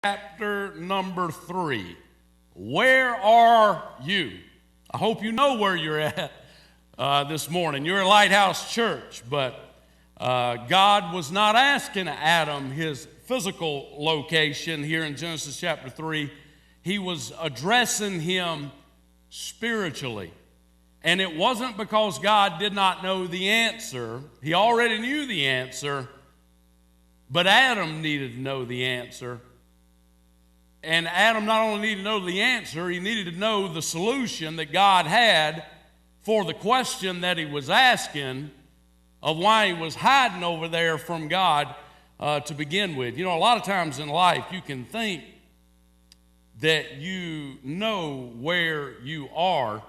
chapter number 3. Where are you? I hope you know where you're at this morning. You're at Lighthouse Church, but God was not asking Adam his physical location here in Genesis chapter 3. He was addressing him spiritually. And it wasn't because God did not know the answer. He already knew the answer, but Adam needed to know the answer. And Adam not only needed to know the answer, he needed to know the solution that God had for the question that he was asking of why he was hiding over there from God to begin with. You know, a lot of times in life you can think that you know where you are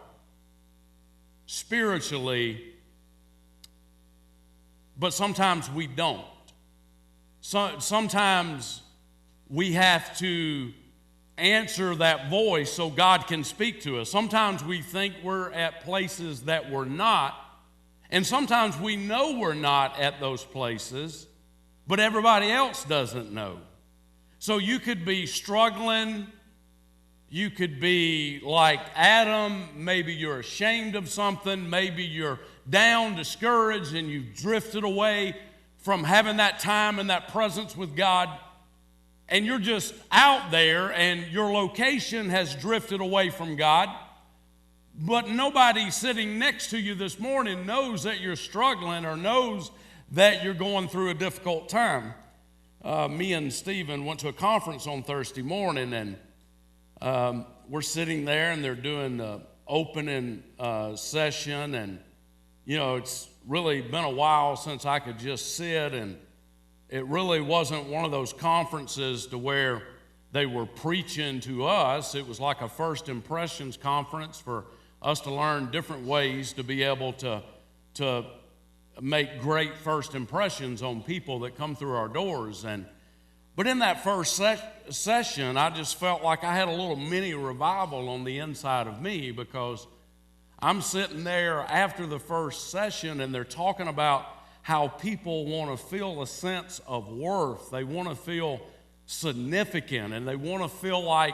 spiritually, but sometimes we don't. Sometimes we have to answer that voice so God can speak to us. Sometimes we think we're at places that we're not, and sometimes we know we're not at those places, but everybody else doesn't know. So you could be struggling. You could be like Adam. Maybe you're ashamed of something. Maybe you're down, discouraged, and you've drifted away from having that time and that presence with God. And you're just out there and your location has drifted away from God. But nobody sitting next to you this morning knows that you're struggling or knows that you're going through a difficult time. Me and Stephen went to a conference on Thursday morning, and we're sitting there and they're doing the opening session. And, you know, it's really been a while since I could just sit, and it really wasn't one of those conferences to where they were preaching to us. It was like a first impressions conference for us to learn different ways to be able to make great first impressions on people that come through our doors. But in that first session, I just felt like I had a little mini revival on the inside of me, because I'm sitting there after the first session and they're talking about how people want to feel a sense of worth. They want to feel significant, and they want to feel like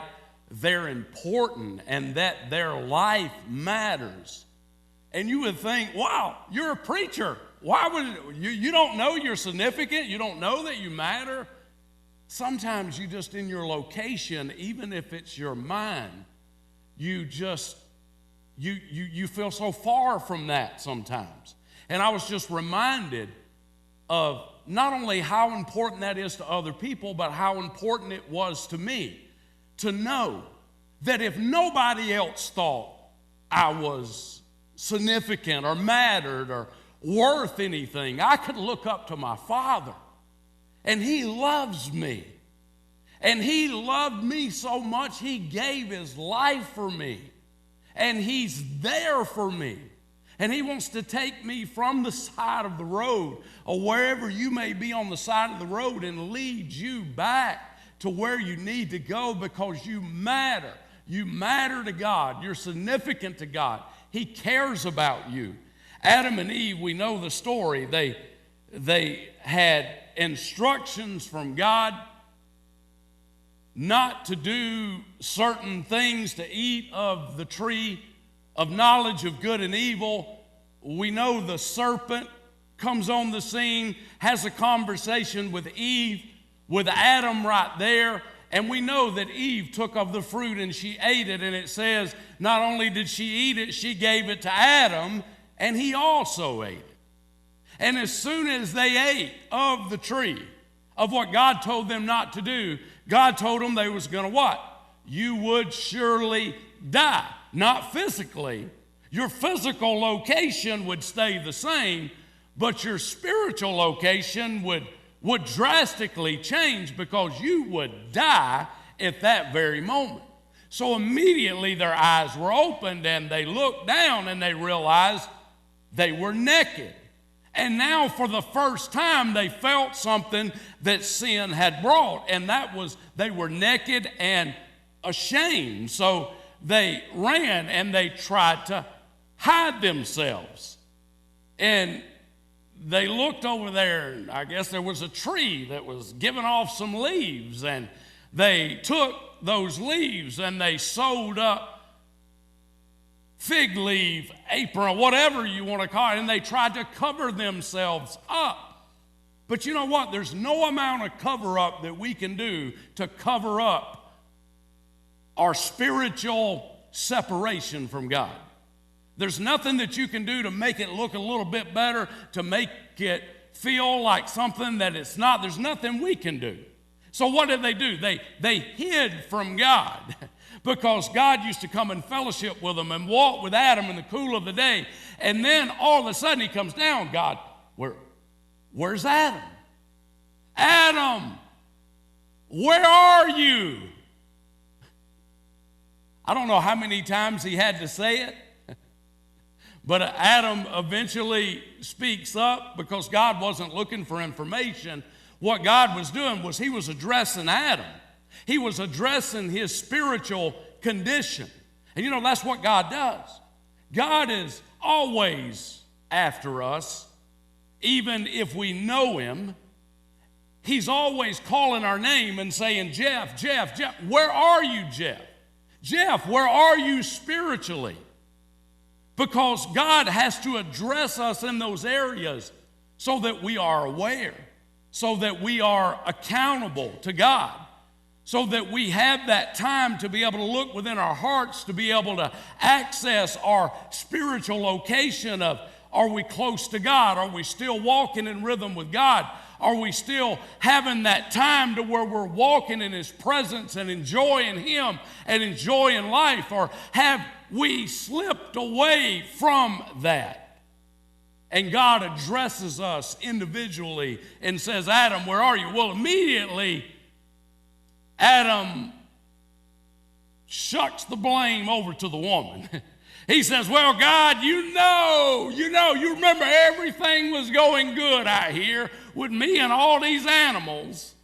they're important and that their life matters. And you would think, wow, you're a preacher. Why would you don't know you're significant? You don't know that you matter? Sometimes you just in your location, even if it's your mind, you feel so far from that sometimes. And I was just reminded of not only how important that is to other people, but how important it was to me to know that if nobody else thought I was significant or mattered or worth anything, I could look up to my Father. And He loves me. And He loved me so much, He gave His life for me. And He's there for me. And He wants to take me from the side of the road or wherever you may be on the side of the road and lead you back to where you need to go, because you matter. You matter to God. You're significant to God. He cares about you. Adam and Eve, we know the story. They had instructions from God not to do certain things, to eat of the tree of knowledge of good and evil. We know the serpent comes on the scene, has a conversation with Eve, with Adam right there, and we know that Eve took of the fruit and she ate it, and it says not only did she eat it, she gave it to Adam, and he also ate it. And as soon as they ate of the tree, of what God told them not to do, God told them they was going to what? You would surely die. Not physically. Your physical location would stay the same, but your spiritual location would drastically change, because you would die at that very moment. So immediately their eyes were opened and they looked down and they realized they were naked. And now for the first time they felt something that sin had brought, and that was they were naked and ashamed. So they ran and they tried to hide themselves. And they looked over there, and I guess there was a tree that was giving off some leaves, and they took those leaves and they sewed up fig leaf, apron, whatever you want to call it, and they tried to cover themselves up. But you know what? There's no amount of cover up that we can do to cover up our spiritual separation from God. There's nothing that you can do to make it look a little bit better, to make it feel like something that it's not. There's nothing we can do. So what did they do? They hid from God because God used to come and fellowship with them and walk with Adam in the cool of the day. And then all of a sudden he comes down. God, where's Adam? Adam, where are you? I don't know how many times he had to say it, but Adam eventually speaks up because God wasn't looking for information. What God was doing was he was addressing Adam. He was addressing his spiritual condition. And you know, that's what God does. God is always after us, even if we know him. He's always calling our name and saying, Jeff, where are you, Jeff? Jeff, where are you spiritually? Because God has to address us in those areas so that we are aware, so that we are accountable to God, so that we have that time to be able to look within our hearts, to be able to access our spiritual location of, are we close to God? Are we still walking in rhythm with God? Are we still having that time to where we're walking in his presence and enjoying him and enjoying life? Or have we slipped away from that? And God addresses us individually and says, Adam, where are you? Well, immediately, Adam shucks the blame over to the woman. He says, well, God, you remember everything was going good out here with me and all these animals,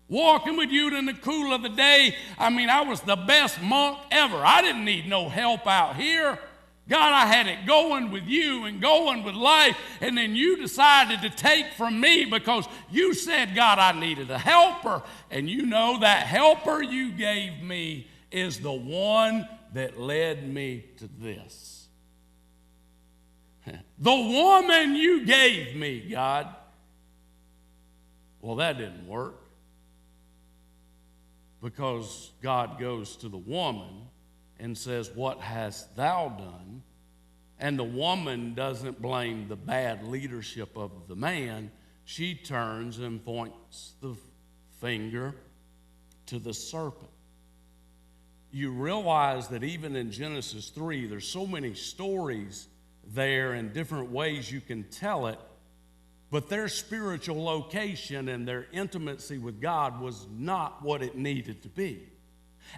walking with you in the cool of the day. I mean, I was the best monk ever. I didn't need no help out here. God, I had it going with you and going with life, and then you decided to take from me because you said, God, I needed a helper. And you know that helper you gave me is the one that led me to this. The woman you gave me, God. Well, that didn't work because God goes to the woman and says, what hast thou done? And the woman doesn't blame the bad leadership of the man. She turns and points the finger to the serpent. You realize that even in Genesis 3, there's so many stories there and different ways you can tell it, but their spiritual location and their intimacy with God was not what it needed to be.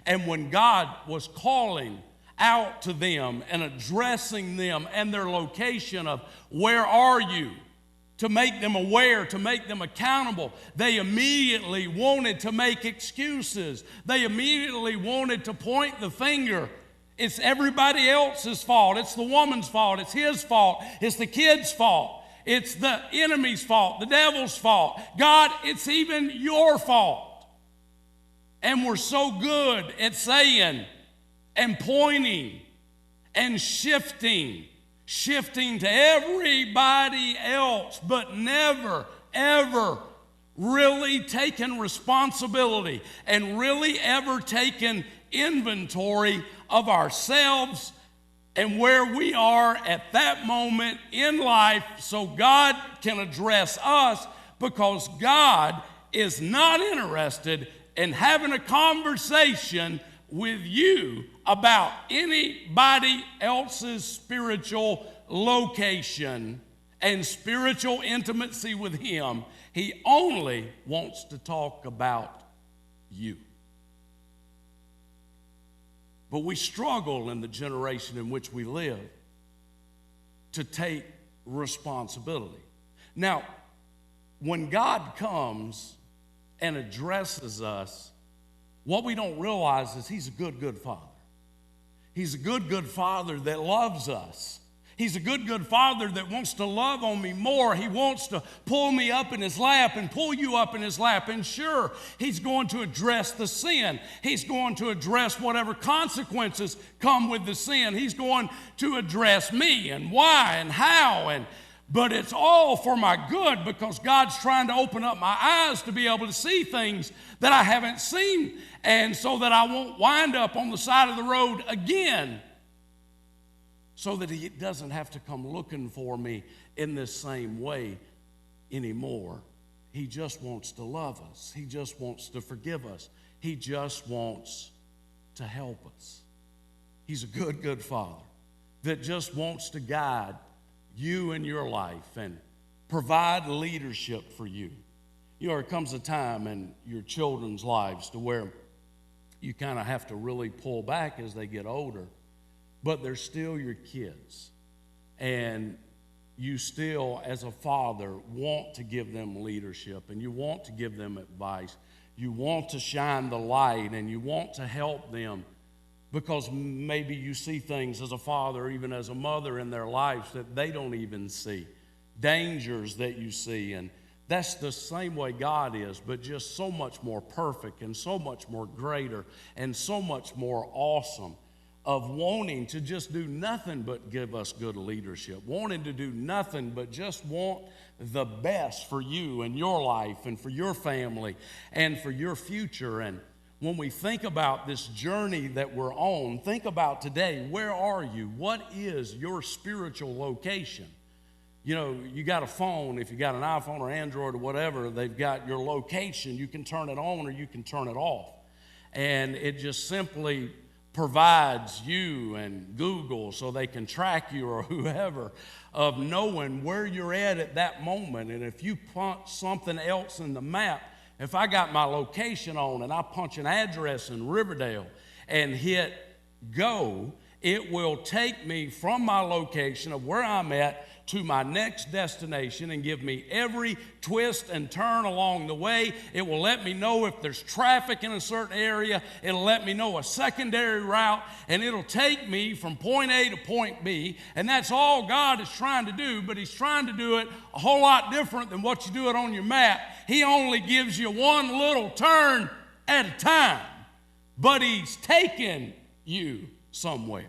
And when God was calling out to them and addressing them and their location of where are you, to make them aware, to make them accountable, they immediately wanted to make excuses. They immediately wanted to point the finger. It's everybody else's fault. It's the woman's fault. It's his fault. It's the kid's fault. It's the enemy's fault, the devil's fault. God, it's even your fault. And we're so good at saying and pointing and shifting to everybody else, but never, ever really taking responsibility and really ever taking inventory of ourselves and where we are at that moment in life so God can address us, because God is not interested in having a conversation with you about anybody else's spiritual location and spiritual intimacy with him. He only wants to talk about you. But we struggle in the generation in which we live to take responsibility. Now, when God comes and addresses us, what we don't realize is he's a good, good father. He's a good, good father that loves us. He's a good, good Father that wants to love on me more. He wants to pull me up in His lap and pull you up in His lap. And sure, He's going to address the sin. He's going to address whatever consequences come with the sin. He's going to address me and why and how. But it's all for my good, because God's trying to open up my eyes to be able to see things that I haven't seen, and so that I won't wind up on the side of the road again, so that He doesn't have to come looking for me in this same way anymore. He just wants to love us. He just wants to forgive us. He just wants to help us. He's a good, good Father that just wants to guide you in your life and provide leadership for you. You know, there comes a time in your children's lives to where you kind of have to really pull back as they get older, but they're still your kids. And you still, as a father, want to give them leadership, and you want to give them advice. You want to shine the light, and you want to help them, because maybe you see things as a father, even as a mother in their lives that they don't even see, dangers that you see. And that's the same way God is, but just so much more perfect and so much more greater and so much more awesome, of wanting to just do nothing but give us good leadership, wanting to do nothing but just want the best for you and your life and for your family and for your future. And when we think about this journey that we're on, think about today. Where are you? What is your spiritual location? You know, you got a phone. If you got an iPhone or Android or whatever, they've got your location. You can turn it on or you can turn it off. And it just simply provides you and Google, so they can track you or whoever, of knowing where you're at that moment. And if you punch something else in the map, if I got my location on and I punch an address in Riverdale and hit go, it will take me from my location of where I'm at to my next destination and give me every twist and turn along the way. It will let me know if there's traffic in a certain area. It'll let me know a secondary route, and it'll take me from point A to point B. And that's all God is trying to do, but He's trying to do it a whole lot different than what you do it on your map. He only gives you one little turn at a time, but He's taking you somewhere.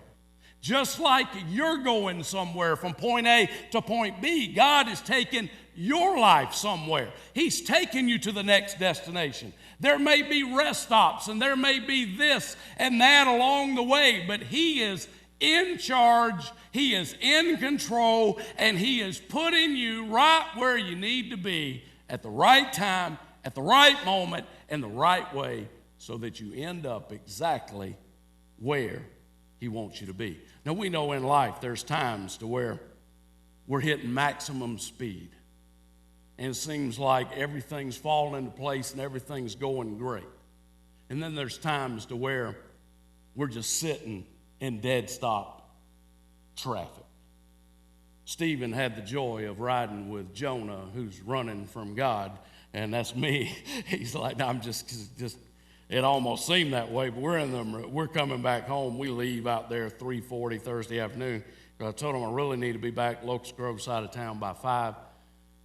Just like you're going somewhere from point A to point B, God is taking your life somewhere. He's taking you to the next destination. There may be rest stops, and there may be this and that along the way, but He is in charge, He is in control, and He is putting you right where you need to be at the right time, at the right moment, in the right way, so that you end up exactly where He wants you to be. Now, we know in life there's times to where we're hitting maximum speed, and it seems like everything's falling into place and everything's going great. And then there's times to where we're just sitting in dead stop traffic. Stephen had the joy of riding with Jonah, who's running from God, and that's me. He's like, I'm just it almost seemed that way, but we're coming back home. We leave out there 3:40 Thursday afternoon. I told him I really need to be back Locust Grove side of town by 5.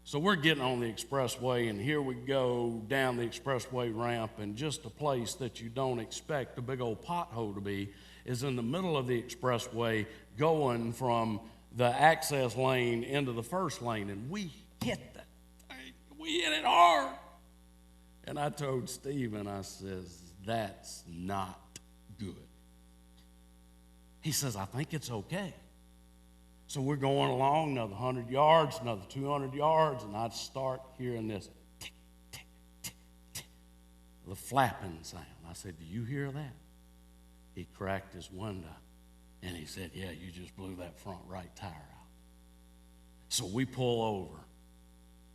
So we're getting on the expressway, and here we go down the expressway ramp, and just a place that you don't expect a big old pothole to be is in the middle of the expressway, going from the access lane into the first lane, and we hit that thing. We hit it hard. And I told Stephen, I says, that's not good. He says, I think it's okay. So we're going along another 100 yards, another 200 yards, and I'd start hearing this tick, tick, tick, tick, the flapping sound. I said, do you hear that? He cracked his window, and he said, yeah, you just blew that front right tire out. So we pull over.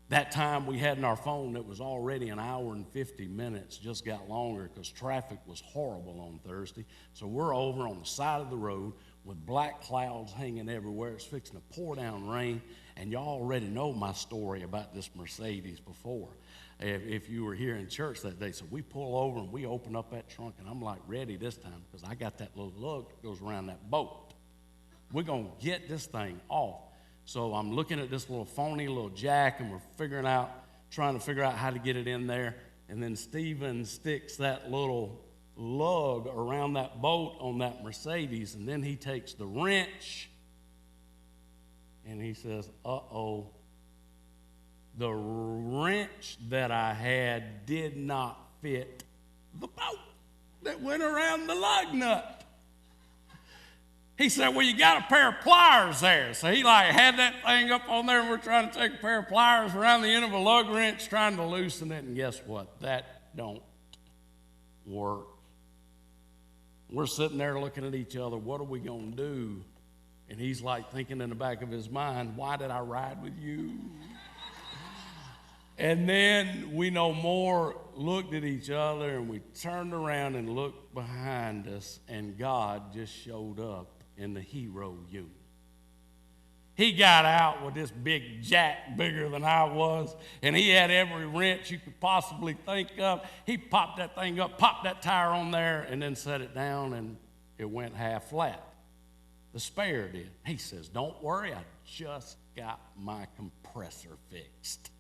That time we had in our phone that was already an hour and 50 minutes just got longer because traffic was horrible on Thursday. So we're over on the side of the road with black clouds hanging everywhere. It's fixing to pour down rain. And y'all already know my story about this Mercedes before, if you were here in church that day. So we pull over and we open up that trunk, and I'm like ready this time because I got that little lug that goes around that boat. We're going to get this thing off. So I'm looking at this little phony little jack, and we're trying to figure out how to get it in there. And then Stephen sticks that little lug around that bolt on that Mercedes, and then he takes the wrench, and he says, uh-oh, the wrench that I had did not fit the bolt that went around the lug nut. He said, well, you got a pair of pliers there. So he had that thing up on there, and we're trying to take a pair of pliers around the end of a lug wrench, trying to loosen it, and guess what? That don't work. We're sitting there looking at each other. What are we going to do? And he's thinking in the back of his mind, why did I ride with you? And then we no more looked at each other, and we turned around and looked behind us, and God just showed up in the hero unit. He got out with this big jack bigger than I was, and he had every wrench you could possibly think of. He popped that thing up, popped that tire on there, and then set it down, and it went half flat. The spare did. He says, don't worry, I just got my compressor fixed.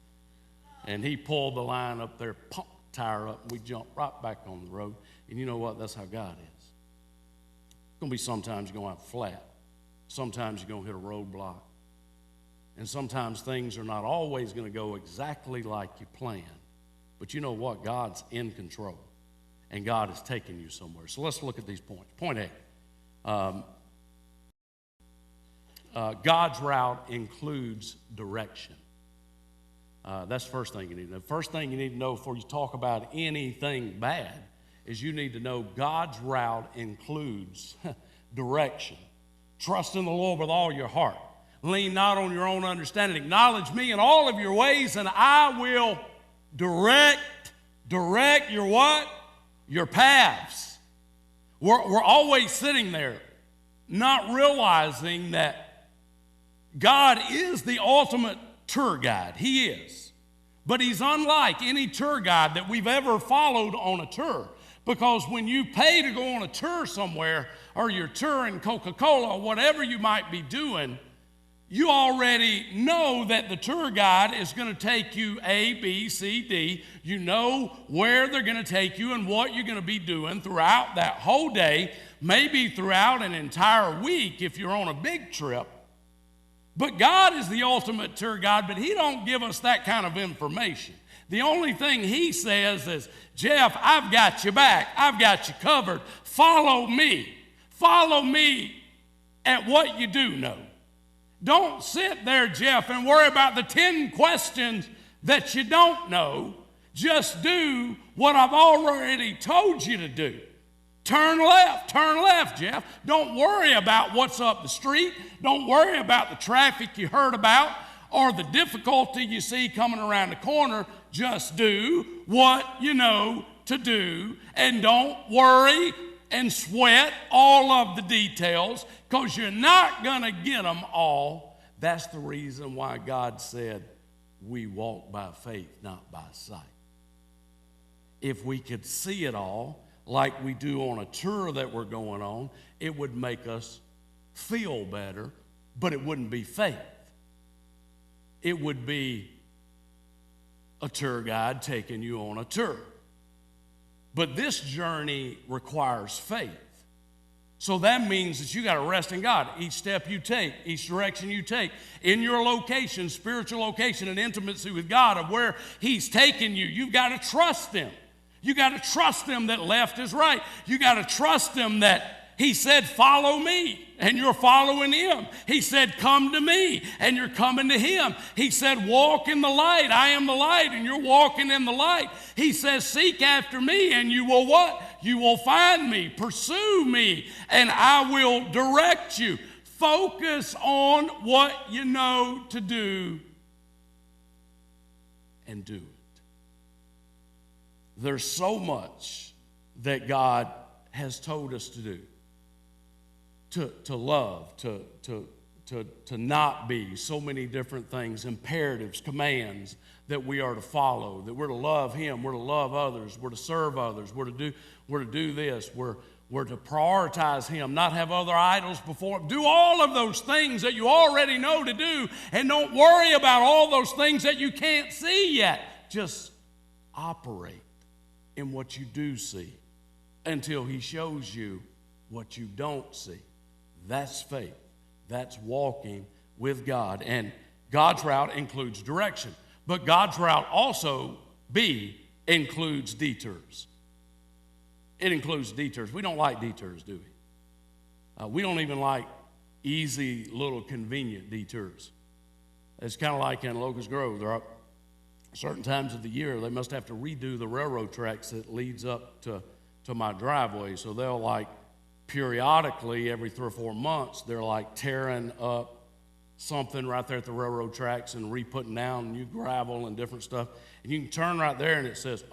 And he pulled the line up there, pumped the tire up, and we jumped right back on the road. And you know what? That's how God is. It's going to be sometimes you're going to have flat. Sometimes you're going to hit a roadblock. And sometimes things are not always going to go exactly like you planned. But you know what? God's in control. And God is taking you somewhere. So let's look at these points. Point A. God's route includes direction. That's the first thing you need to know. The first thing you need to know before you talk about anything bad is you need to know God's route includes direction. Trust in the Lord with all your heart. Lean not on your own understanding. Acknowledge me in all of your ways, and I will direct your what? Your paths. We're always sitting there not realizing that God is the ultimate tour guide. He is. But he's unlike any tour guide that we've ever followed on a tour. Because when you pay to go on a tour somewhere, or you're touring Coca-Cola, or whatever you might be doing, you already know that the tour guide is going to take you A, B, C, D. You know where they're going to take you and what you're going to be doing throughout that whole day, maybe throughout an entire week if you're on a big trip. But God is the ultimate tour guide, but he don't give us that kind of information. The only thing he says is, Jeff, I've got you back. I've got you covered. Follow me. Follow me at what you do know. Don't sit there, Jeff, and worry about the 10 questions that you don't know. Just do what I've already told you to do. Turn left, Jeff. Don't worry about what's up the street. Don't worry about the traffic you heard about or the difficulty you see coming around the corner. Just do what you know to do, and don't worry and sweat all of the details, because you're not going to get them all. That's the reason why God said we walk by faith, not by sight. If we could see it all like we do on a tour that we're going on, it would make us feel better, but it wouldn't be faith. It would be a tour guide taking you on a tour. But this journey requires faith. So that means that you got to rest in God. Each step you take, each direction you take, in your location, spiritual location, and intimacy with God of where he's taking you, you've got to trust him. You got to trust him that left is right. You got to trust him that he said, follow me, and you're following him. He said, come to me, and you're coming to him. He said, walk in the light. I am the light, and you're walking in the light. He says, seek after me, and you will what? You will find me. Pursue me, and I will direct you. Focus on what you know to do, and do it. There's so much that God has told us to do. To love, to to not be so many different things, imperatives, commands that we are to follow, that we're to love him, we're to love others, we're to serve others, we're to do this, we're to prioritize him, not have other idols before him. Do all of those things that you already know to do, and don't worry about all those things that you can't see yet. Just operate in what you do see until he shows you what you don't see. That's faith. That's walking with God. And God's route includes direction. But God's route also, B, includes detours. It includes detours. We don't like detours, do we? We don't even like easy, little convenient detours. It's kind of like in Locust Grove. There are certain times of the year they must have to redo the railroad tracks that leads up to my driveway. So they'll like periodically, every 3 or 4 months, they're like tearing up something right there at the railroad tracks and re-putting down new gravel and different stuff. And you can turn right there and it says,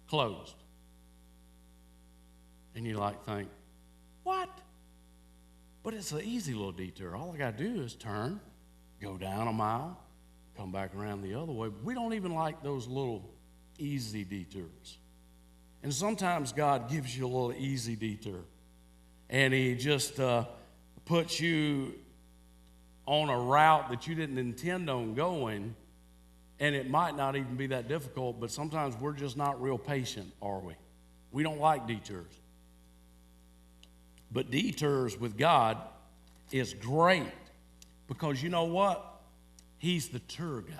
closed. And you like think, what? But it's an easy little detour. All I got to do is turn, go down a mile, come back around the other way. We don't even like those little easy detours. And sometimes God gives you a little easy detour. And he just puts you on a route that you didn't intend on going, and it might not even be that difficult, but sometimes we're just not real patient, are we? We don't like detours. But detours with God is great because you know what? He's the tour guide.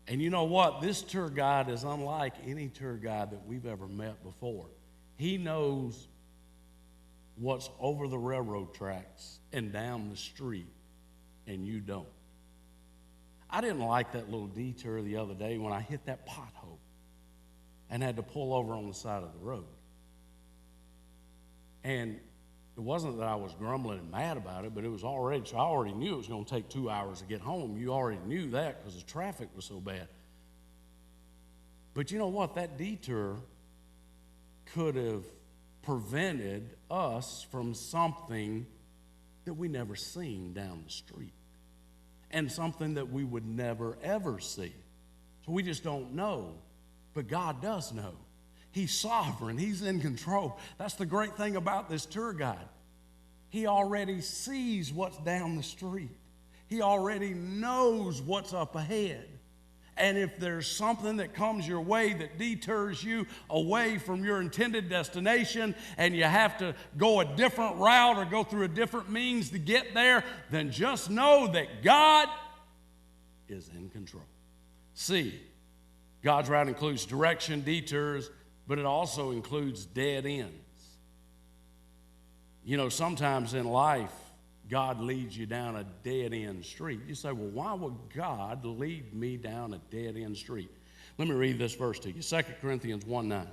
And you know what? This tour guide is unlike any tour guide that we've ever met before. He knows what's over the railroad tracks and down the street, and you don't. I didn't like that little detour the other day when I hit that pothole and had to pull over on the side of the road. And it wasn't that I was grumbling and mad about it, but it was already, so I already knew it was going to take 2 hours to get home. You already knew that because the traffic was so bad. But you know what? That detour could have prevented us from something that we never seen down the street and something that we would never, ever see. So we just don't know, but God does know. He's sovereign. He's in control. That's the great thing about this tour guide. He already sees what's down the street. He already knows what's up ahead. And if there's something that comes your way that deters you away from your intended destination and you have to go a different route or go through a different means to get there, then just know that God is in control. C, God's route includes direction, detours, but it also includes dead ends. You know, sometimes in life, God leads you down a dead-end street. You say, well, why would God lead me down a dead-end street? Let me read this verse to you. 2 Corinthians 1:9.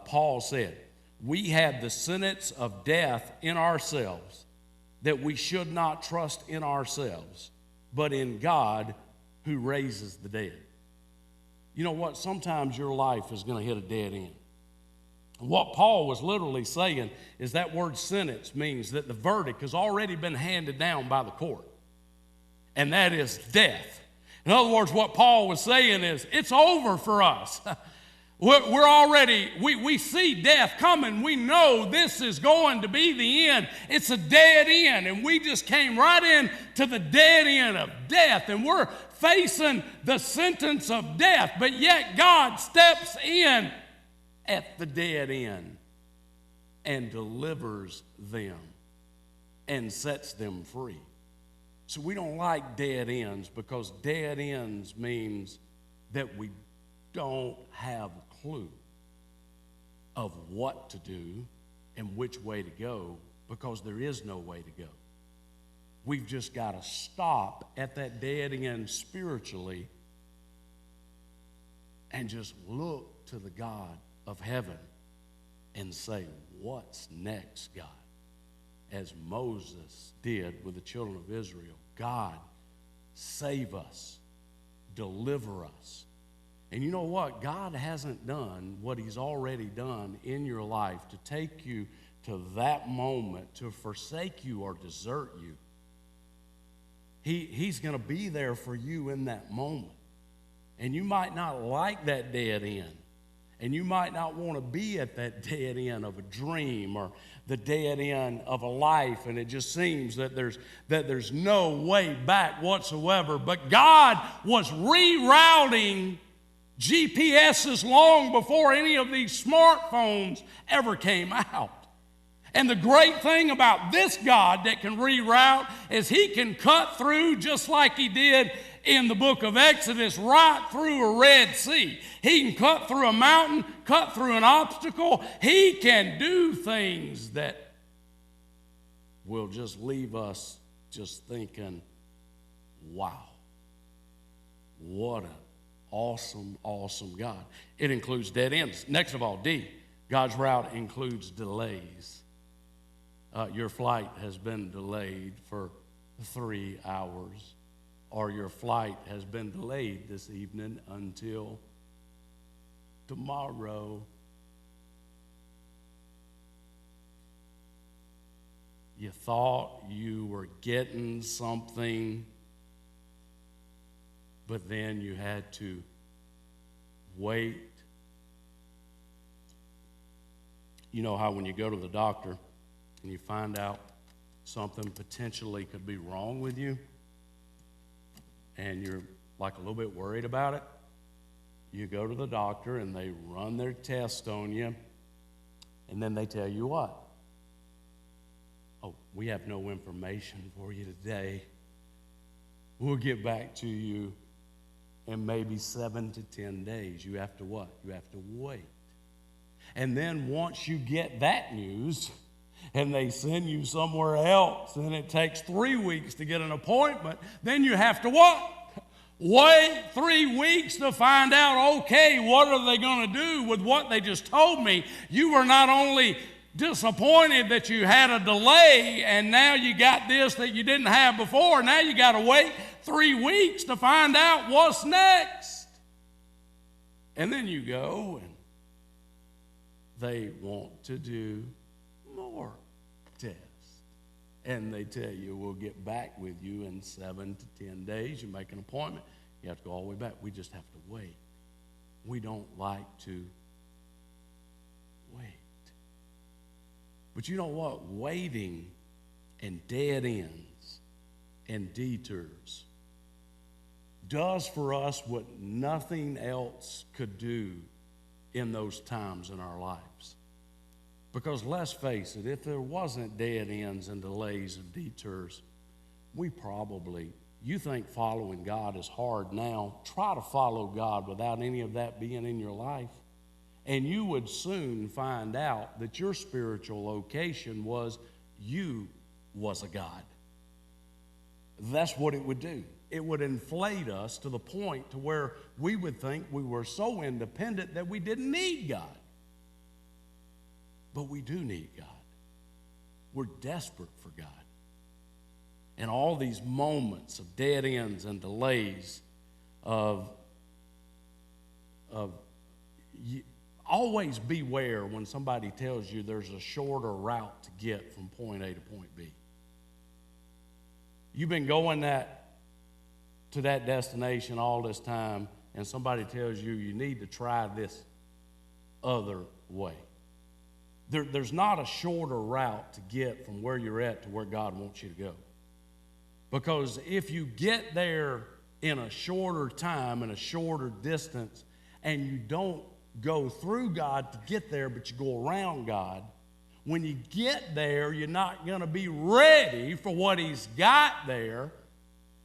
Paul said, we had the sentence of death in ourselves, that we should not trust in ourselves, but in God who raises the dead. You know what? Sometimes your life is going to hit a dead end. What Paul was literally saying is that word sentence means that the verdict has already been handed down by the court, and that is death. In other words, what Paul was saying is it's over for us. We're already, we see death coming. We know this is going to be the end. It's a dead end, and we just came right in to the dead end of death, and we're facing the sentence of death, but yet God steps in at the dead end and delivers them and sets them free. So we don't like dead ends because dead ends means that we don't have a clue of what to do and which way to go because there is no way to go. We've just got to stop at that dead end spiritually and just look to the God of heaven and say, what's next, God? As Moses did with the children of Israel. God, save us, deliver us. And you know what? God hasn't done what he's already done in your life to take you to that moment to forsake you or desert you. He's going to be there for you in that moment. And you might not like that dead end. And you might not want to be at that dead end of a dream or the dead end of a life, and it just seems that there's no way back whatsoever. But God was rerouting GPSs long before any of these smartphones ever came out. And the great thing about this God that can reroute is He can cut through, just like He did in the book of Exodus, right through a Red Sea. He can cut through a mountain, cut through an obstacle. He can do things that will just leave us just thinking, wow, what an awesome, awesome God. It includes dead ends. Next of all, D, God's route includes delays. Your flight has been delayed for 3 hours, or your flight has been delayed this evening until tomorrow. You thought you were getting something, but then you had to wait. You know how when you go to the doctor and you find out something potentially could be wrong with you, and you're like a little bit worried about it, you go to the doctor and they run their test on you, and then they tell you what? Oh, we have no information for you today. We'll get back to you in maybe 7 to 10 days. You have to what? You have to wait. And then once you get that news, and they send you somewhere else, and it takes 3 weeks to get an appointment, then you have to what? Wait 3 weeks to find out, okay, what are they going to do with what they just told me? You were not only disappointed that you had a delay, and now you got this that you didn't have before. Now you got to wait 3 weeks to find out what's next. And then you go, and they want to do more tests. And they tell you, we'll get back with you in 7 to 10 days. You make an appointment. You have to go all the way back. We just have to wait. We don't like to wait. But you know what? Waiting and dead ends and detours does for us what nothing else could do in those times in our lives. Because let's face it, if there wasn't dead ends and delays and detours, you think following God is hard now. Try to follow God without any of that being in your life. And you would soon find out that your spiritual location was you was a God. That's what it would do. It would inflate us to the point to where we would think we were so independent that we didn't need God. But we do need God. We're desperate for God. And all these moments of dead ends and delays always beware when somebody tells you there's a shorter route to get from point A to point B. You've been going to that destination all this time, and somebody tells you you need to try this other way. There's not a shorter route to get from where you're at to where God wants you to go. Because if you get there in a shorter time and a shorter distance, and you don't go through God to get there, but you go around God, when you get there, you're not going to be ready for what He's got there.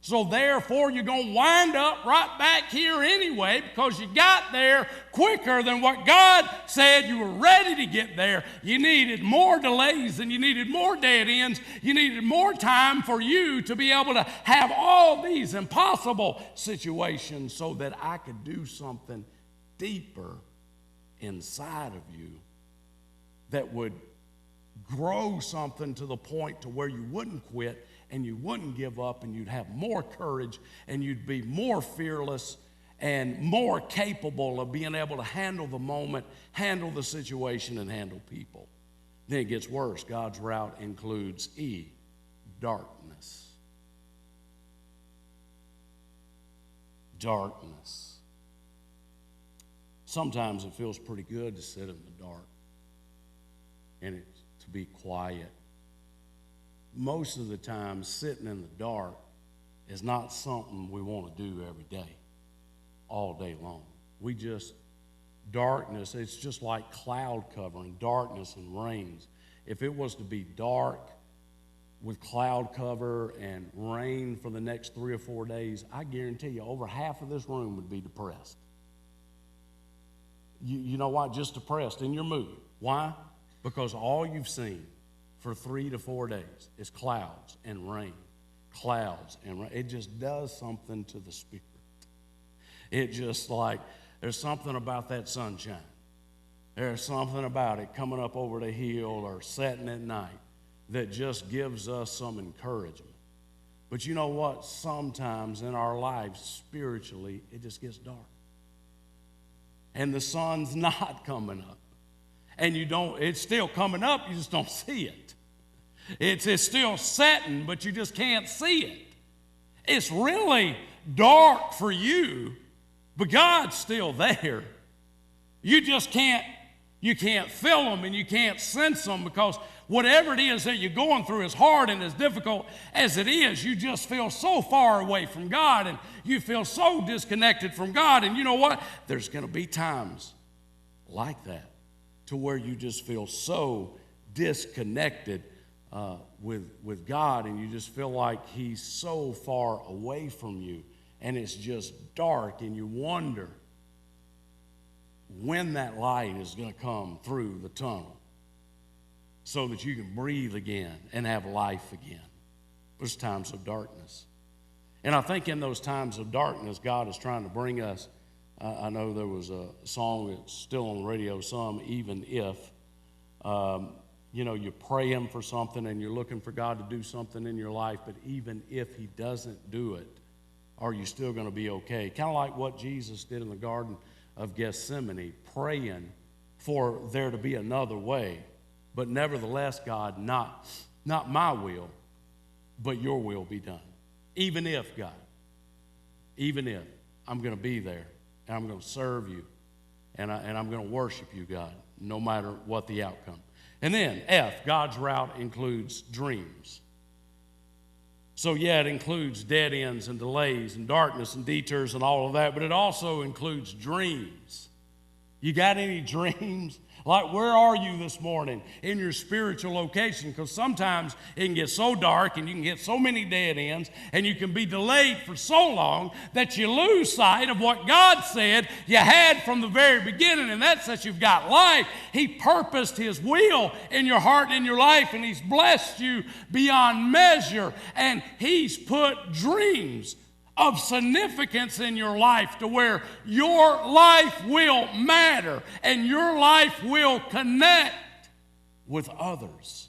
So therefore, you're going to wind up right back here anyway, because you got there quicker than what God said you were ready to get there. You needed more delays and you needed more dead ends. You needed more time for you to be able to have all these impossible situations so that I could do something deeper inside of you that would grow something to the point to where you wouldn't quit and you wouldn't give up, and you'd have more courage, and you'd be more fearless and more capable of being able to handle the moment, handle the situation, and handle people. Then it gets worse. God's route includes E, darkness. Darkness. Sometimes it feels pretty good to sit in the dark and to be quiet. Most of the time, sitting in the dark is not something we want to do every day, all day long. Darkness, it's just like cloud covering, darkness and rains. If it was to be dark with cloud cover and rain for the next 3 or 4 days, I guarantee you over half of this room would be depressed. You know why? Just depressed in your mood. Why? Because all you've seen for 3 to 4 days is clouds and rain. Clouds and rain. It just does something to the spirit. It just like, there's something about that sunshine. There's something about it coming up over the hill or setting at night that just gives us some encouragement. But you know what? Sometimes in our lives, spiritually, it just gets dark. And the sun's not coming up. And it's still coming up, you just don't see it. It's still setting, but you just can't see it. It's really dark for you, but God's still there. You just can't feel them and you can't sense them, because whatever it is that you're going through, as hard and as difficult as it is, you just feel so far away from God and you feel so disconnected from God. And you know what? There's going to be times like that to where you just feel so disconnected with God, and you just feel like He's so far away from you, and it's just dark, and you wonder when that light is going to come through the tunnel so that you can breathe again and have life again. There's times of darkness. And I think in those times of darkness, God is trying to bring us. I know there was a song that's still on the radio, even if. You're praying for something and you're looking for God to do something in your life, but even if He doesn't do it, are you still going to be okay? Kind of like what Jesus did in the Garden of Gethsemane, praying for there to be another way. But nevertheless, God, not my will, but your will be done. Even if, God, I'm going to be there, and I'm going to serve you, and I'm going to worship you, God, no matter what the outcome. And then F, God's route includes dreams. So yeah, it includes dead ends and delays and darkness and detours and all of that, but it also includes dreams. You got any dreams? Like, where are you this morning in your spiritual location? Because sometimes it can get so dark and you can get so many dead ends and you can be delayed for so long that you lose sight of what God said you had from the very beginning, and that's that you've got life. He purposed His will in your heart and in your life, and He's blessed you beyond measure, and He's put dreams of significance in your life to where your life will matter and your life will connect with others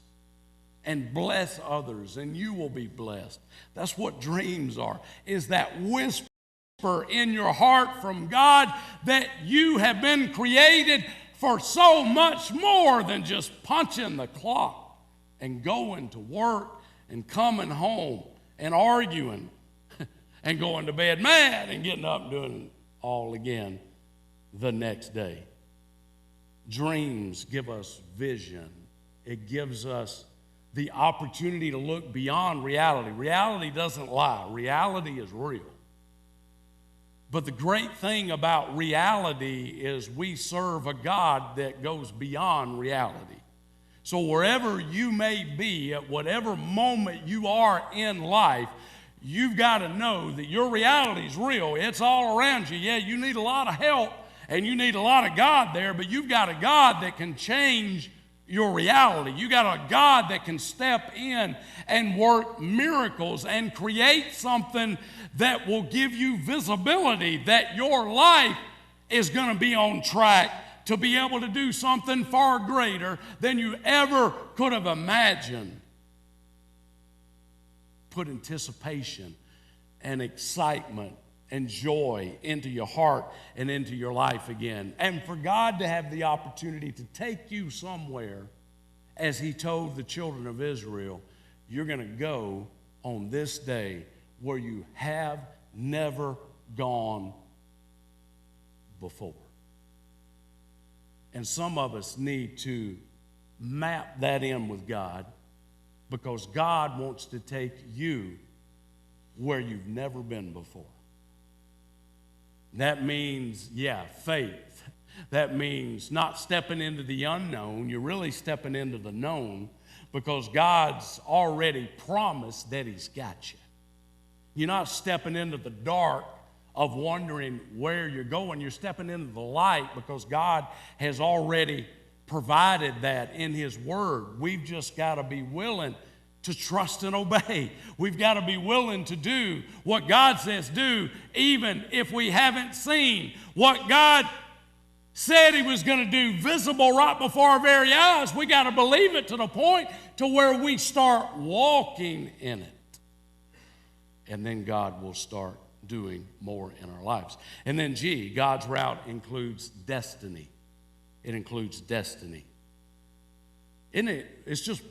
and bless others, and you will be blessed. That's what dreams are, is that whisper in your heart from God that you have been created for so much more than just punching the clock and going to work and coming home and arguing and going to bed mad and getting up and doing it all again the next day. Dreams give us vision. It gives us the opportunity to look beyond reality. Reality doesn't lie. Reality is real. But the great thing about reality is we serve a God that goes beyond reality. So wherever you may be, at whatever moment you are in life, you've got to know that your reality is real. It's all around you. Yeah, you need a lot of help and you need a lot of God there, but you've got a God that can change your reality. You got a God that can step in and work miracles and create something that will give you visibility that your life is going to be on track to be able to do something far greater than you ever could have imagined. Put anticipation and excitement and joy into your heart and into your life again. And for God to have the opportunity to take you somewhere as he told the children of Israel, you're going to go on this day where you have never gone before. And some of us need to map that in with God, because God wants to take you where you've never been before. That means, faith. That means not stepping into the unknown. You're really stepping into the known, because God's already promised that he's got you. You're not stepping into the dark of wondering where you're going. You're stepping into the light, because God has already provided that in his word. We've just got to be willing to trust and obey. We've got to be willing to do what God says do, even if we haven't seen what God said he was going to do visible right before our very eyes. We got to believe it to the point to where we start walking in it. And then God will start doing more in our lives. And then G, God's route includes destiny. It includes destiny. Isn't it? It's just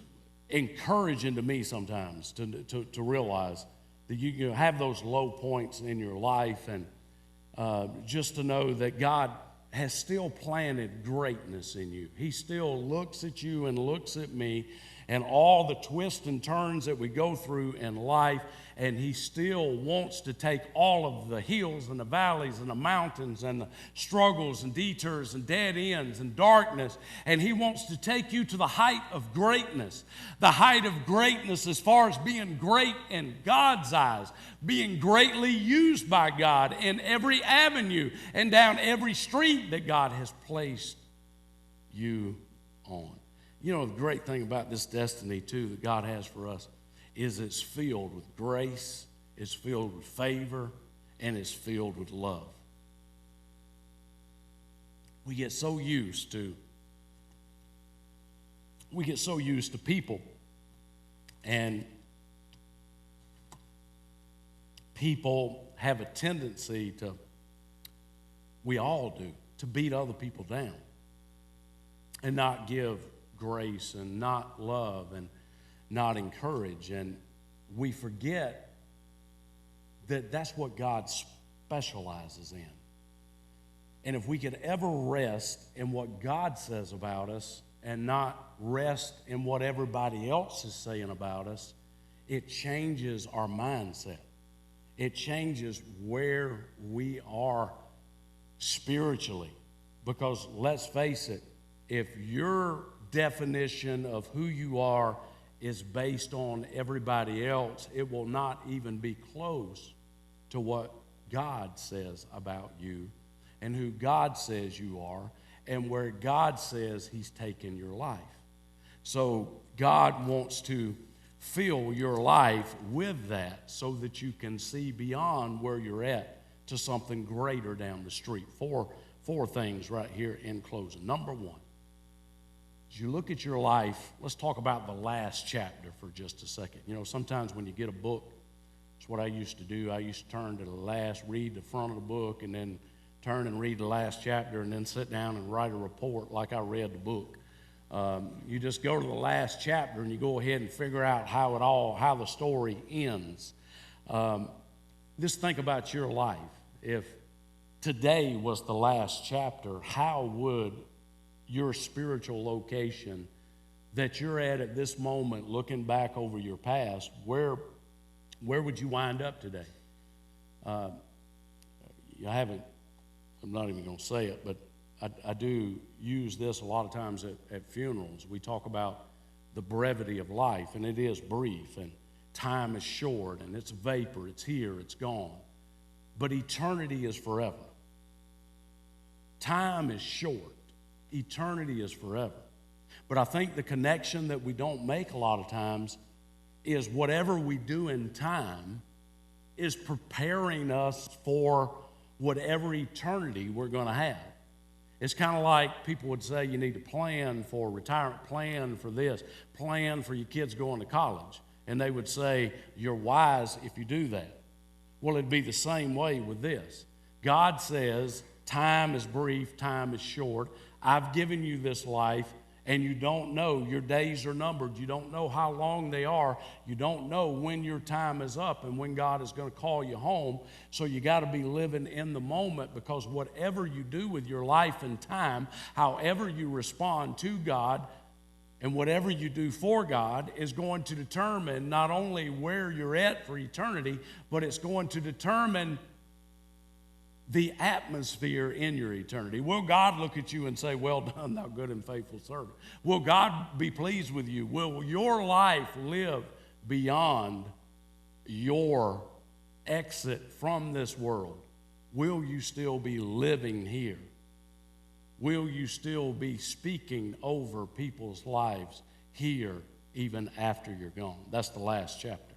encouraging to me sometimes to realize that you have those low points in your life, and just to know that God has still planted greatness in you. He still looks at you and looks at me and all the twists and turns that we go through in life, and he still wants to take all of the hills and the valleys and the mountains and the struggles and detours and dead ends and darkness, and he wants to take you to the height of greatness. The height of greatness as far as being great in God's eyes, being greatly used by God in every avenue and down every street that God has placed you on. You know, the great thing about this destiny, too, that God has for us is it's filled with grace, it's filled with favor, and it's filled with love. We get so used to people, and people have a tendency to, we all do, to beat other people down and not give grace and not love and not encourage. And we forget that that's what God specializes in. And if we could ever rest in what God says about us and not rest in what everybody else is saying about us, it changes our mindset. It changes where we are spiritually. Because let's face it, if your definition of who you are is based on everybody else, it will not even be close to what God says about you and who God says you are and where God says he's taken your life. So God wants to fill your life with that so that you can see beyond where you're at to something greater down the street. Four things right here in closing. Number one, as you look at your life, let's talk about the last chapter for just a second. You know, sometimes when you get a book, it's what I used to do. I used to turn to the last, read the front of the book, and then turn and read the last chapter, and then sit down and write a report like I read the book. You just go to the last chapter, and you go ahead and figure out how the story ends. Just think about your life. If today was the last chapter, how would your spiritual location that you're at this moment, looking back over your past, where would you wind up today? I'm not even going to say it, but I do use this a lot of times at funerals. We talk about the brevity of life, and it is brief, and time is short, and it's vapor, it's here, it's gone. But eternity is forever. Time is short. Eternity is forever. But I think the connection that we don't make a lot of times is whatever we do in time is preparing us for whatever eternity we're going to have. It's kind of like people would say you need to plan for retirement, plan for this, plan for your kids going to college. And they would say, you're wise if you do that. Well, it'd be the same way with this. God says, time is brief, time is short. I've given you this life, And you don't know, your days are numbered. You don't know how long they are. You don't know when your time is up and when God is going to call you home. So you got to be living in the moment, because whatever you do with your life and time, however you respond to God, and whatever you do for God is going to determine not only where you're at for eternity, but it's going to determine the atmosphere in your eternity. Will God look at you and say, well done, thou good and faithful servant? Will God be pleased with you? Will your life live beyond your exit from this world? Will you still be living here? Will you still be speaking over people's lives here even after you're gone? That's the last chapter.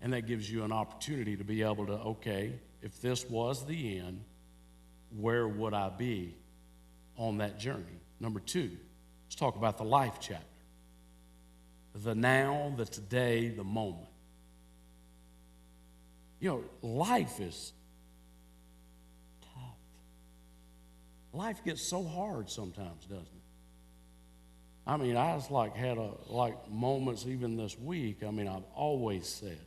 And that gives you an opportunity to be able to, okay, if this was the end, where would I be on that journey? Number 2, let's talk about the life chapter. The now, the today, the moment. You know, life is tough. Life gets so hard sometimes, doesn't it? I mean, I was had moments even this week. I mean, I've always said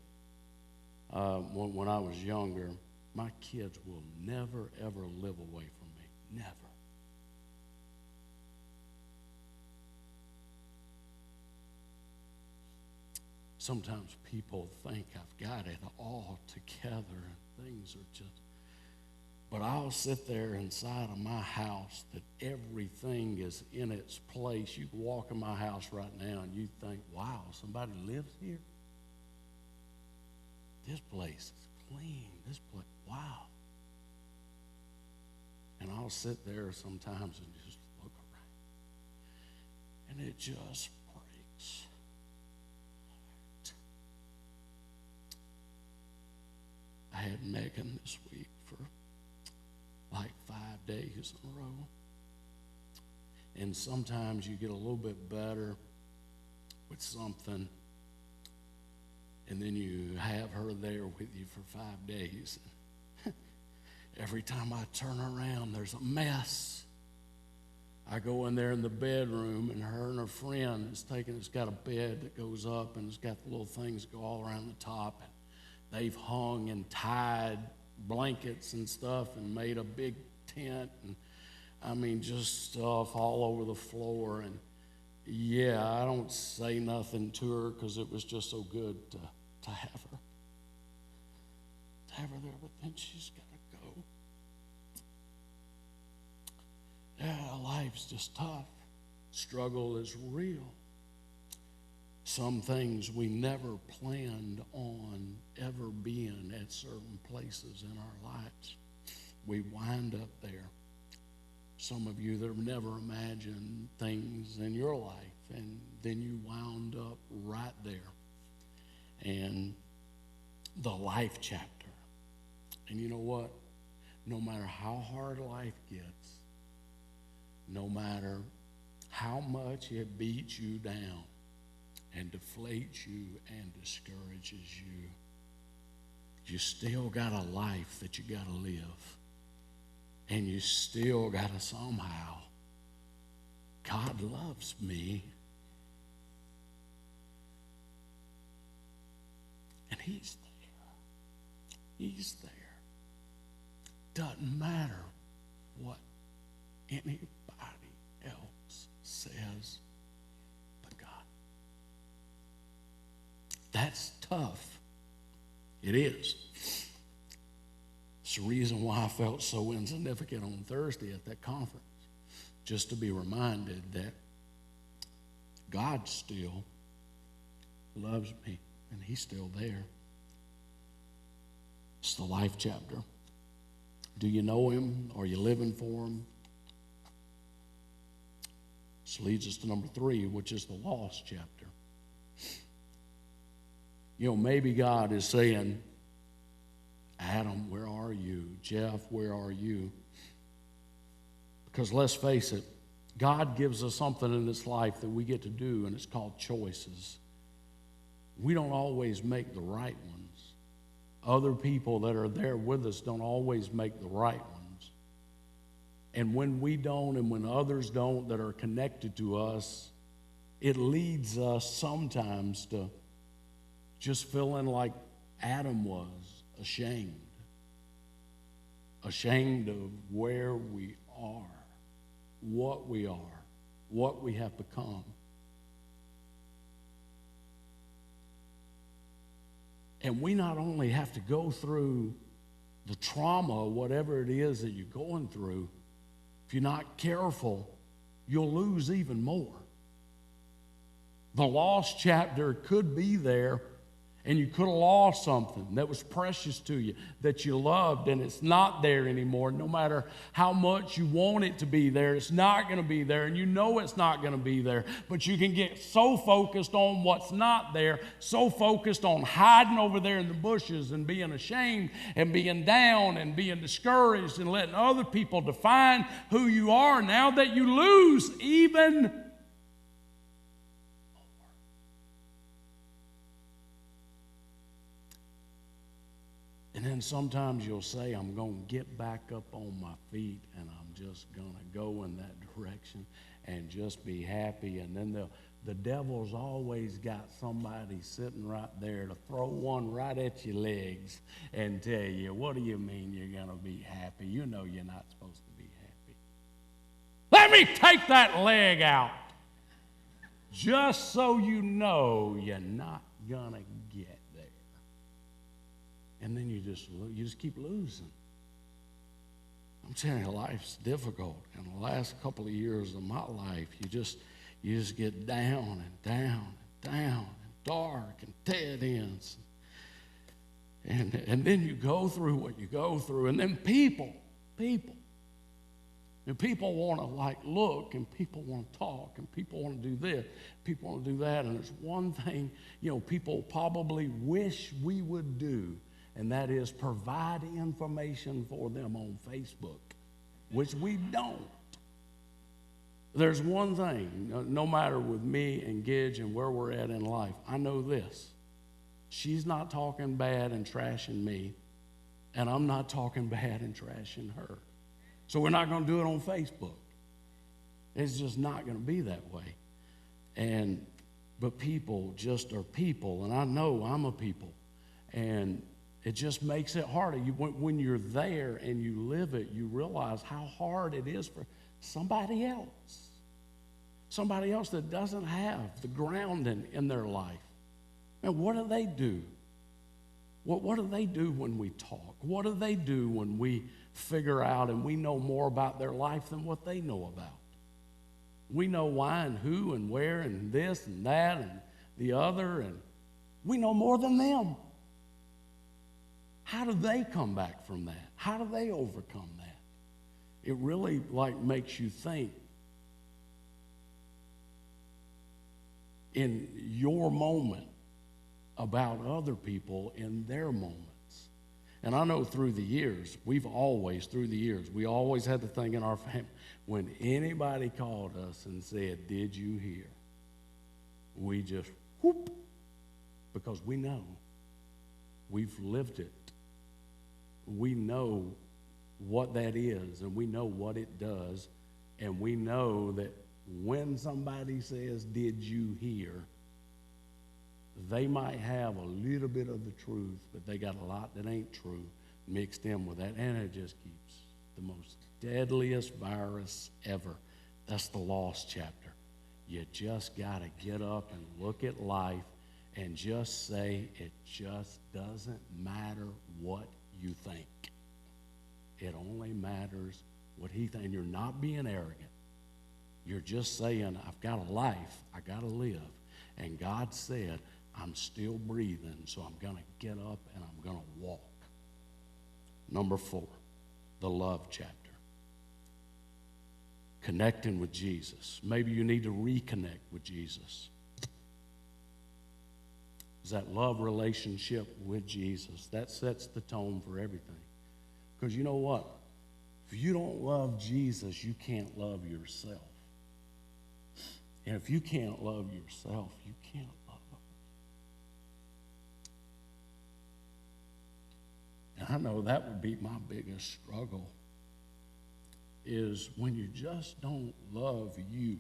when I was younger, my kids will never, ever live away from me. Never. Sometimes people think I've got it all together and things are just... But I'll sit there inside of my house that everything is in its place. You can walk in my house right now and you think, wow, somebody lives here? This place is clean. This place, wow. And I'll sit there sometimes and just look around. And it just breaks my heart. I had Megan this week for 5 days in a row. And sometimes you get a little bit better with something, and then you have her there with you for 5 days. Every time I turn around, there's a mess. I go in there in the bedroom, and her and her friend it's got a bed that goes up, and it's got the little things that go all around the top. And they've hung and tied blankets and stuff and made a big tent, and I mean just stuff all over the floor. And yeah, I don't say nothing to her because it was just so good to have her there, but then she's got to go. Yeah, life's just tough. Struggle is real. Some things we never planned on ever being at certain places in our lives, we wind up there. Some of you that have never imagined things in your life, and then you wound up right there. And the life chapter. And you know what? No matter how hard life gets, no matter how much it beats you down and deflates you and discourages you, you still got a life that you got to live. And you still got to somehow, God loves me. And He's there. He's there. Doesn't matter what anybody else says but God. That's tough. It is. It's the reason why I felt so insignificant on Thursday at that conference. Just to be reminded that God still loves me and He's still there. It's the life chapter. Do you know Him? Are you living for Him? This leads us to number 3, which is the lost chapter. You know, maybe God is saying, Adam, where are you? Jeff, where are you? Because let's face it, God gives us something in this life that we get to do, and it's called choices. We don't always make the right ones. Other people that are there with us don't always make the right ones. And when we don't and when others don't that are connected to us, it leads us sometimes to just feeling like Adam was, ashamed. Ashamed of where we are, what we have become. And we not only have to go through the trauma, whatever it is that you're going through, if you're not careful, you'll lose even more. The lost chapter could be there, and you could have lost something that was precious to you, that you loved, and it's not there anymore. No matter how much you want it to be there, it's not going to be there, and you know it's not going to be there. But you can get so focused on what's not there, so focused on hiding over there in the bushes and being ashamed and being down and being discouraged and letting other people define who you are, now that you lose even. And then sometimes you'll say, I'm going to get back up on my feet and I'm just going to go in that direction and just be happy. And then the devil's always got somebody sitting right there to throw one right at your legs and tell you, what do you mean you're going to be happy? You know you're not supposed to be happy. Let me take that leg out just so you know you're not going to get there. And then you just keep losing. I'm telling you, life's difficult. In the last couple of years of my life, you just get down and down and down and dark and dead ends. And then you go through what you go through. And then people. And people want to look, and people want to talk, and people want to do this, people want to do that. And there's one thing, people probably wish we would do, and that is provide information for them on Facebook, which we don't. There's one thing, no matter with me and Gidge and where we're at in life, I know this. She's not talking bad and trashing me, and I'm not talking bad and trashing her. So we're not going to do it on Facebook. It's just not going to be that way. But people just are people, and I know I'm a people, and it just makes it harder. When you're there and you live it, you realize how hard it is for somebody else that doesn't have the grounding in their life. And what do they do? What do they do when we talk? What do they do when we figure out and we know more about their life than what they know about? We know why and who and where and this and that and the other, and we know more than them. How do they come back from that? How do they overcome that? It really makes you think in your moment about other people in their moments. And I know through the years, we always had the thing in our family, when anybody called us and said, "Did you hear?" We just whoop, because we know. We've lived it. We know what that is, and we know what it does, and we know that when somebody says, "Did you hear?" they might have a little bit of the truth, but they got a lot that ain't true mixed in with that, and it just keeps the most deadliest virus ever. That's the lost chapter. You just got to get up and look at life and just say, it just doesn't matter what you think. It only matters what he thinks. And you're not being arrogant. You're just saying, I've got a life, I got to live. And God said, I'm still breathing, so I'm going to get up and I'm going to walk. Number 4, the love chapter. Connecting with Jesus. Maybe you need to reconnect with Jesus. Is that love relationship with Jesus? That sets the tone for everything. Because you know what? If you don't love Jesus, you can't love yourself. And if you can't love yourself, you can't love others. And I know that would be my biggest struggle. is when you just don't love you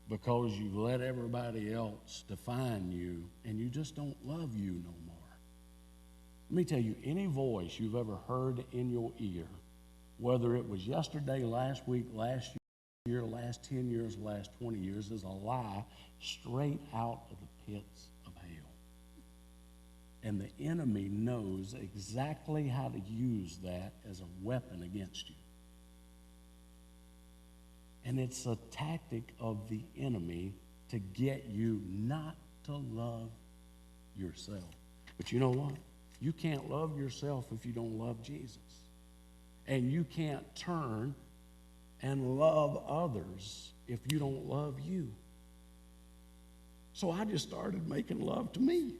because you let everybody else define you and you just don't love you no more. Let me tell you, any voice you've ever heard in your ear, whether it was yesterday, last week, last year, last 10 years, last 20 years, is a lie straight out of the pits of hell. And the enemy knows exactly how to use that as a weapon against you. And it's a tactic of the enemy to get you not to love yourself. But you know what? You can't love yourself if you don't love Jesus. And you can't turn and love others if you don't love you. So I just started making love to me.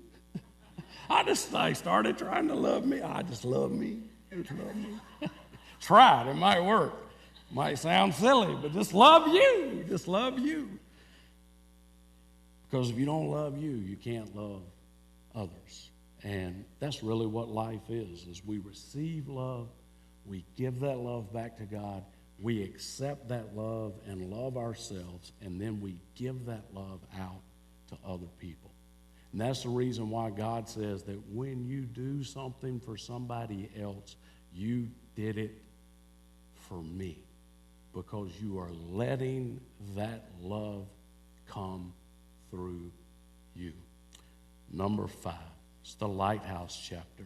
I started trying to love me. I just love me. Just love me. Try it. It might work. Might sound silly, but just love you. Just love you. Because if you don't love you, you can't love others. And that's really what life is we receive love, we give that love back to God, we accept that love and love ourselves, and then we give that love out to other people. And that's the reason why God says that when you do something for somebody else, you did it for me, because you are letting that love come through you. Number 5. It's the Lighthouse chapter.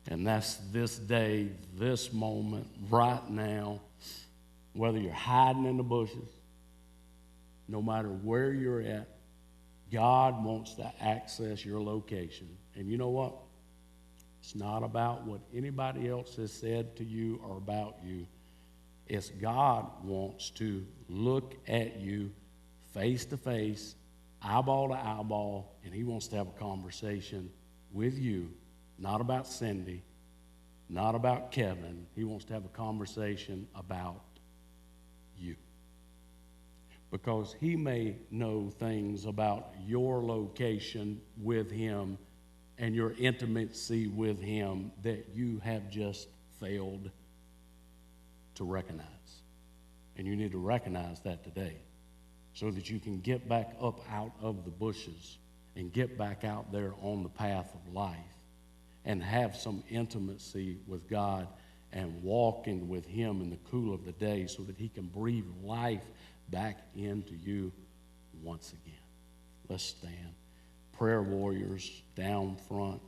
And that's this day, this moment, right now, whether you're hiding in the bushes, no matter where you're at, God wants to access your location. And you know what? It's not about what anybody else has said to you or about you. It's God wants to look at you face to face, eyeball to eyeball, and he wants to have a conversation with you, not about Cindy, not about Kevin. He wants to have a conversation about you. Because he may know things about your location with him and your intimacy with him that you have just failed to recognize. And you need to recognize that today so that you can get back up out of the bushes and get back out there on the path of life and have some intimacy with God and walking with him in the cool of the day so that he can breathe life back into you once again. Let's stand. Prayer warriors down front.